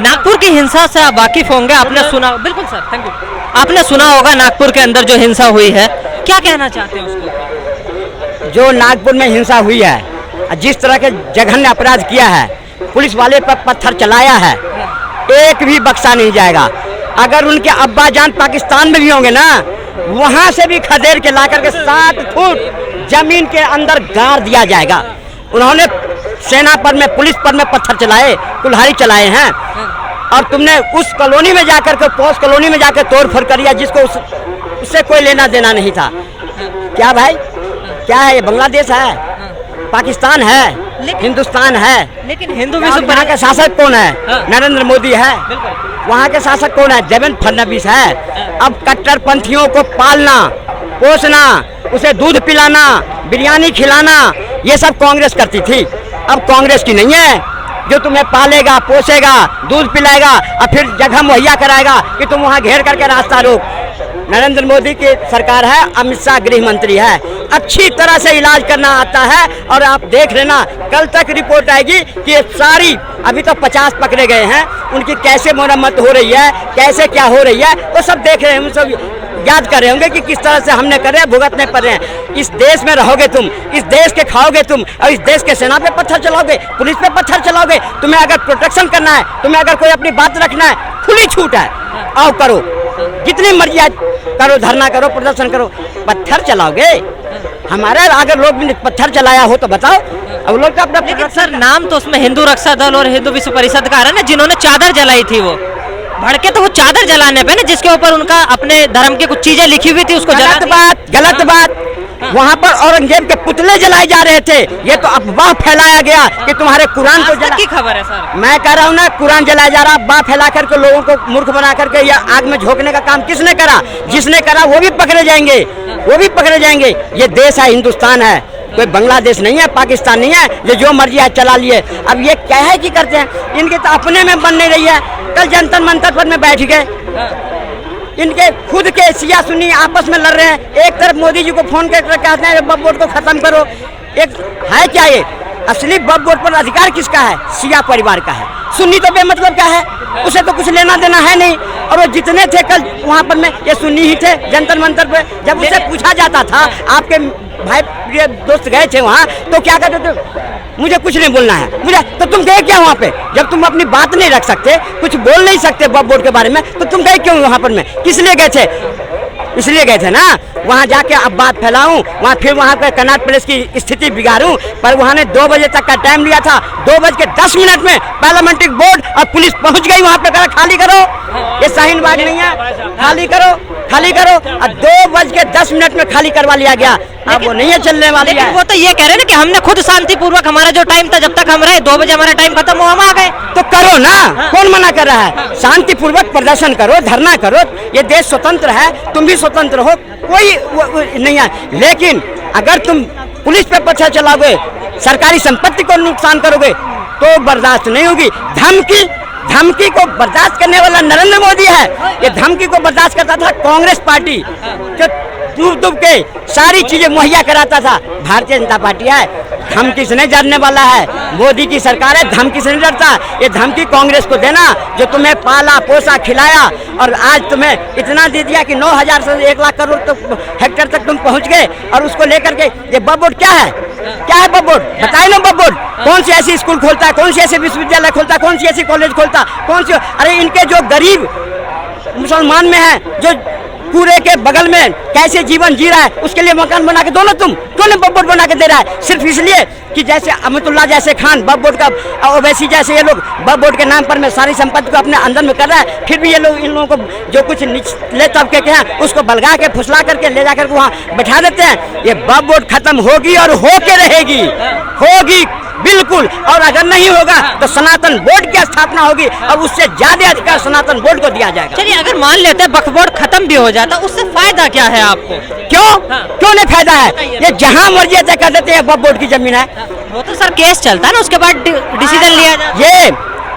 नागपुर की हिंसा से आप वाकिफ होंगे, आपने सुना, बिल्कुल सर, थैंक यू। आपने सुना होगा नागपुर के अंदर जो हिंसा हुई है, क्या कहना चाहते हैं उसको? जो नागपुर में हिंसा हुई है, जिस तरह के जघन्य अपराध किया है, पुलिस वाले पर पत्थर चलाया है, एक भी बख्शा नहीं जाएगा। अगर उनके अब्बा जान पाकिस्तान में भी होंगे ना, वहां से भी खदेड़ के ला करके 7 फुट जमीन के अंदर गाड़ दिया जाएगा। उन्होंने सेना पर में, पुलिस पर में पत्थर चलाए, कुल्हाड़ी चलाए हैं, और तुमने उस कॉलोनी में जाकर के, पोस्ट कॉलोनी में जाकर तोड़ फोड़ करिया, जिसको उससे कोई लेना देना नहीं था। क्या भाई, क्या है ये? बांग्लादेश है, पाकिस्तान है, हिंदुस्तान है, लेकिन हिंदू वहाँ का शासक कौन है? नरेंद्र मोदी है। वहाँ के शासक कौन है? देवेंद्र फडणवीस है। अब कट्टरपंथियों को पालना, पोसना, उसे दूध पिलाना, बिरयानी खिलाना, ये सब कांग्रेस करती थी। अब कांग्रेस की नहीं है, जो तुम्हें पालेगा, पोसेगा, दूध पिलाएगा और फिर जगह मुहैया कराएगा कि तुम वहाँ घेर करके रास्ता रोक। नरेंद्र मोदी की सरकार है, अमित शाह गृह मंत्री है, अच्छी तरह से इलाज करना आता है। और आप देख लेना, कल तक रिपोर्ट आएगी कि सारी, अभी तो 50 पकड़े गए हैं, उनकी कैसे मरम्मत हो रही है, कैसे क्या हो रही है, वो सब देख रहे हैं, हम सब याद कर रहे होंगे कि किस तरह से हमने करे, भुगतने पड़ रहे हैं। इस देश में रहोगे तुम, इस देश के खाओगे तुम, और इस देश के सेना पे पत्थर चलाओगे, पुलिस पे पत्थर चलाओगे। तुम्हें अगर प्रोटेक्शन करना है, तुम्हें अगर कोई अपनी बात रखना है, खुली छूट है, आओ करो, जितनी मर्जी करो, धरना करो, प्रदर्शन करो। पत्थर चलाओगे? हमारे अगर लोग पत्थर चलाया हो तो बताओ। अब लोग तो अपना, लेकिन सर नाम तो उसमें हिंदू रक्षा दल और हिंदू विश्व परिषद का आ रहा है ना, जिन्होंने चादर जलाई थी, वो भड़के तो वो चादर जलाने पे ना, जिसके ऊपर उनका अपने धर्म की कुछ चीजें लिखी हुई थी, उसको गलत बात, गलत बात। वहाँ पर औरंगजेब के पुतले जलाए जा रहे थे। ये तो अफवाह फैलाया गया कि तुम्हारे कुरान को जला, की खबर है सर। मैं कह रहा हूँ ना, कुरान जलाया जा रहा, अफवाह फैला करके लोगों को मूर्ख बना करके या आग में झोंकने का काम किसने करा? जिसने करा वो भी पकड़े जाएंगे, वो भी पकड़े जाएंगे। ये देश है, हिंदुस्तान है, कोई बांग्लादेश नहीं है, पाकिस्तान नहीं है जो मर्जी है चला लिए। अब ये क्या है कि करते हैं, इनके तो अपने में बन नहीं रही है। कल जंतर मंतर पर में बैठ गए, इनके खुद के सिया सुनी आपस में लड़ रहे हैं। एक तरफ मोदी जी को फोन करके कहते हैं वक्फ बोर्ड को खत्म करो। एक है क्या ये? असली वक्फ बोर्ड पर अधिकार किसका है? सिया परिवार का है। सुन्नी तो बेमतलब का है, उसे तो कुछ लेना देना है नहीं। और वो जितने थे कल वहाँ पर में, ये सुन्नी ही थे जंतर मंतर पे। जब उसे पूछा जाता था, आपके भाई प्रिय दोस्त गए थे वहाँ, तो क्या कहते थे? मुझे कुछ नहीं बोलना है, मुझे। तो तुम गए क्या वहाँ पे? जब तुम अपनी बात नहीं रख सकते, कुछ बोल नहीं सकते वक्फ बोर्ड के बारे में, तो तुम गए क्यों वहाँ पर में? किस लिए गए थे? इसलिए गए थे ना, वहाँ जाके अब बात फैलाऊं, वहाँ फिर वहाँ पे कनॉट प्लेस की स्थिति बिगाड़ूं। पर वहाँ ने 2 बजे तक का टाइम लिया था, 2:10 में पार्लियामेंट्री बोर्ड और पुलिस पहुँच गई वहाँ पे। कहा खाली करो, ये शाहीन बाग नहीं है, खाली करो, खाली करो। और 2:10 में खाली करवा लिया गया। अब वो नहीं है चलने वाली है। वो तो ये कह रहे हैं ना कि हमने खुद शांतिपूर्वक, हमारा जो टाइम था, जब तक हम रहे 2 बजे हमारा टाइम खत्म हुआ, हम आ गए। तो करो ना, कौन मना कर रहा है? शांतिपूर्वक प्रदर्शन करो, धरना करो। ये देश स्वतंत्र है, तुम भी स्वतंत्र हो, कोई नहीं है। लेकिन अगर तुम पुलिस पे पत्थर चलाओगे, सरकारी संपत्ति को नुकसान करोगे, तो बर्दाश्त नहीं होगी। धमकी को बर्दाश्त करने वाला नरेंद्र मोदी है। ये धमकी को बर्दाश्त करता था कांग्रेस पार्टी, जो डूब के सारी चीजें मुहैया कराता था भारतीय जनता पार्टी है। धमकी से नहीं डरने वाला है, मोदी की सरकार है, धमकी से नहीं डरता। ये धमकी कांग्रेस को देना, जो तुम्हें पाला पोसा खिलाया, और आज तुम्हें इतना दे दिया कि 9,000 से 1 लाख करोड़ हेक्टेयर तक तुम पहुंच गए। और उसको लेकर के ये वक्फ बोर्ड क्या है? क्या है वक्फ बोर्ड? बताइए ना। वक्फ बोर्ड कौन सी ऐसी स्कूल खोलता है, कौन सी ऐसी विश्वविद्यालय खोलता है, कौन सी ऐसी कॉलेज खोलता, कौन सी? अरे इनके जो गरीब मुसलमान में है, जो पूरे के बगल में कैसे जीवन जी रहा है, उसके लिए मकान बना के दो ना। तुम क्यों नहीं वक्फ बोर्ड बना के दे रहा है? सिर्फ इसलिए कि जैसे अमितुल्लाह जैसे खान वक्फ बोर्ड का, ओवैसी जैसे ये लोग वक्फ बोर्ड के नाम पर में सारी संपत्ति को अपने अंदर में कर रहा है। फिर भी ये लोग, इन लोगों को जो कुछ निचले तबके के हैं, उसको बलगा के फुसला करके ले जाकर वहाँ बैठा देते हैं। ये वक्फ बोर्ड खत्म होगी और होके रहेगी, होगी बिल्कुल। और अगर नहीं होगा तो सनातन बोर्ड की स्थापना होगी, और उससे ज्यादा अधिकार सनातन बोर्ड को दिया जाएगा। चलिए, अगर मान लेते हैं वक्फ बोर्ड खत्म भी हो जाता, उससे फायदा क्या है आपको? क्यों नहीं फायदा है? ये जहाँ मर्जी तय कर देते हैं, वक्फ बोर्ड की जमीन है। वो तो सर केस चलता है ना, उसके बाद डिसीजन लिया जाए। ये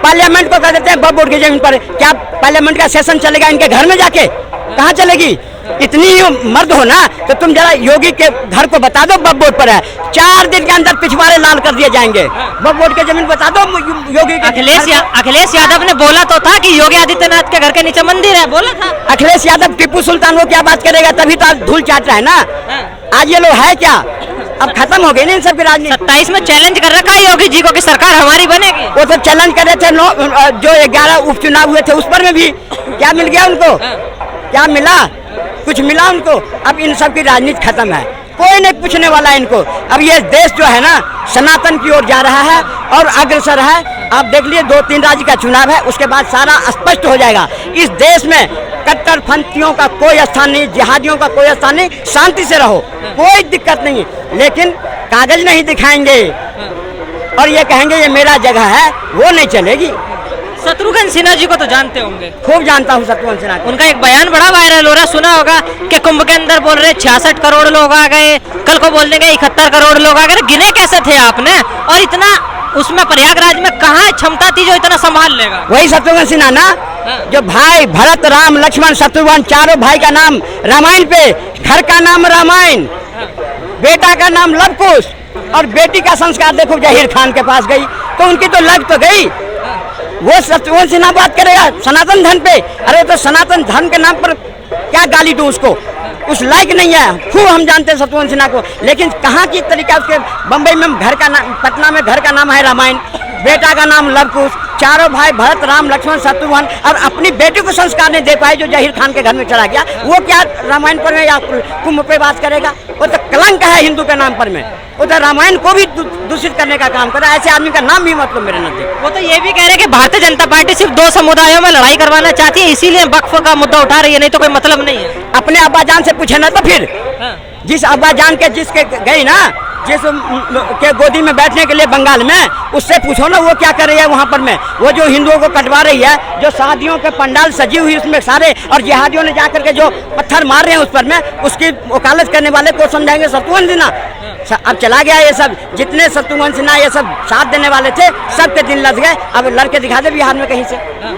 पार्लियामेंट को कर देते हैं वक्फ बोर्ड की जमीन पर। क्या पार्लियामेंट का सेशन चलेगा इनके घर में जाके? कहाँ चलेगी? इतनी ही मर्द हो ना तो तुम जरा योगी के घर को बता दो बब बोर्ड पर है, 4 दिन के अंदर पिछवाड़े लाल कर दिए जाएंगे। बब बोर्ड की जमीन बता दो योगी के। अखिलेश यादव ने बोला तो था कि योगी आदित्यनाथ के घर के नीचे मंदिर है, बोला था। अखिलेश यादव टीपू सुल्तान वो क्या बात करेगा, तभी तो आज धूल चाट रहा है ना। आज ये लोग है क्या, अब खत्म हो गई ना इन सब की राजनीति। 27 में चैलेंज कर रखा है योगी जी को कि सरकार हमारी बनेगी। वो तो चैलेंज कर रहे थे जो 11 उपचुनाव हुए थे उस पर में भी क्या मिल गया उनको, क्या मिला, कुछ मिला उनको। अब इन सब की राजनीति खत्म है, कोई नहीं पूछने वाला है इनको। अब ये देश जो है ना सनातन की ओर जा रहा है और अग्रसर है। आप देख लिए 2-3 राज्य का चुनाव है, उसके बाद सारा स्पष्ट हो जाएगा। इस देश में कट्टरपंथियों का कोई स्थान नहीं, जिहादियों का कोई स्थान नहीं। शांति से रहो, कोई दिक्कत नहीं, लेकिन कागज नहीं दिखाएंगे और ये कहेंगे ये मेरा जगह है, वो नहीं चलेगी। शत्रुघ्न सिन्हा जी को तो जानते होंगे। खूब जानता हूँ शत्रुघ्न सिन्हा को। उनका एक बयान बड़ा वायरल हो रहा है, सुना होगा कि कुंभ के अंदर बोल रहे 66 करोड़ लोग आ गए, कल को बोल देंगे 71 करोड़ लोग आ गए। गिने कैसे थे आपने, और इतना उसमें प्रयागराज में कहाँ क्षमता थी जो इतना संभाल लेगा। वही शत्रुघ्न सिन्हा ना, जो भाई भरत राम लक्ष्मण शत्रुघ्न चारों भाई का नाम रामायण पे, घर का नाम रामायण, बेटा का नाम लवकुश और बेटी का संस्कार देखो जहीर खान के पास गई तो उनकी तो लग तो गई। वो शत्रुघ्न सिन्हा बात करेगा सनातन धर्म पे, अरे तो सनातन धर्म के नाम पर क्या गाली दूं उसको, उस लायक नहीं है। खूब हम जानते हैं शत्रुघ्न सिन्हा को, लेकिन कहाँ की तरीका उसके बम्बई में घर का नाम, पटना में घर का नाम है रामायण, बेटा का नाम लवकुश, चारों भाई भरत राम लक्ष्मण शत्रुघ्न, और अपनी बेटी को संस्कार नहीं दे पाए जो जहीर खान के घर में चला गया। वो क्या रामायण पर में या कुंभ पे बात करेगा, वो तो कलंक है हिंदू के नाम पर में। वो तो रामायण को भी दूषित करने का काम कर रहा है। ऐसे आदमी का नाम भी मतलब मेरे नजदीक। वो तो ये भी कह रहे हैं कि भारतीय जनता पार्टी सिर्फ 2 समुदायों में लड़ाई करवाना चाहती है, इसीलिए वक्फ का मुद्दा उठा रही है, नहीं तो कोई मतलब नहीं है। अपने अब्बाजान से पूछे ना तो फिर, जिस अब्बाजान के जिसके गई ना, जिस के गोदी में बैठने के लिए बंगाल में, उससे पूछो ना वो क्या कर रही है वहाँ पर में। वो जो हिंदुओं को कटवा रही है, जो शादियों के पंडाल सजी हुई उसमें सारे, और जिहादियों ने जाकर के जो पत्थर मार रहे हैं उस पर में, उसकी वकालत करने वाले को समझाएंगे शत्रुघ्न सिन्हा। अब चला गया ये सब, जितने शत्रुघ्न सिन्हा ये सब साथ देने वाले थे सबके दिन लग गए। अब लड़के दिखा दे बिहार में कहीं से,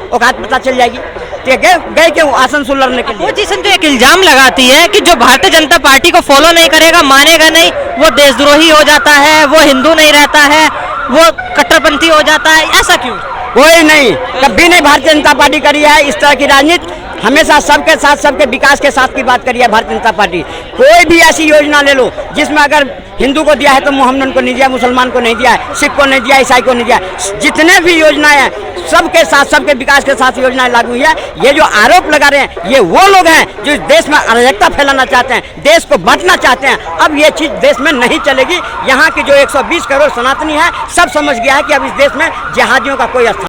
औकात पता चल जाएगी। गए क्यों आसनसोल लड़ने के लिए। वो जिसने जो एक इल्जाम लगाती है कि जो भारतीय जनता पार्टी को फॉलो नहीं करेगा, मानेगा नहीं, वो देशद्रोही हो जाता है, वो हिंदू नहीं रहता है, वो कट्टरपंथी हो जाता है, ऐसा क्यों? कोई नहीं, कभी नहीं भारतीय जनता पार्टी करी है इस तरह की राजनीति। हमेशा सबके साथ, सबके विकास के साथ की बात करी है भारतीय जनता पार्टी। कोई भी ऐसी योजना ले लो जिसमें अगर हिंदू को दिया है तो मोहम्मदन को नहीं दिया, मुसलमान को नहीं दिया है, सिख को नहीं दिया, ईसाई को नहीं दिया। जितने भी योजनाएं हैं सबके साथ, सबके विकास के साथ योजनाएं लागू हुई है। ये जो आरोप लगा रहे हैं ये वो लोग हैं जो इस देश में अराजकता फैलाना चाहते हैं, देश को बांटना चाहते हैं। अब ये चीज देश में नहीं चलेगी। यहाँ की जो 120 करोड़ सनातनी है सब समझ गया है कि अब इस देश में जिहादियों का कोई स्थान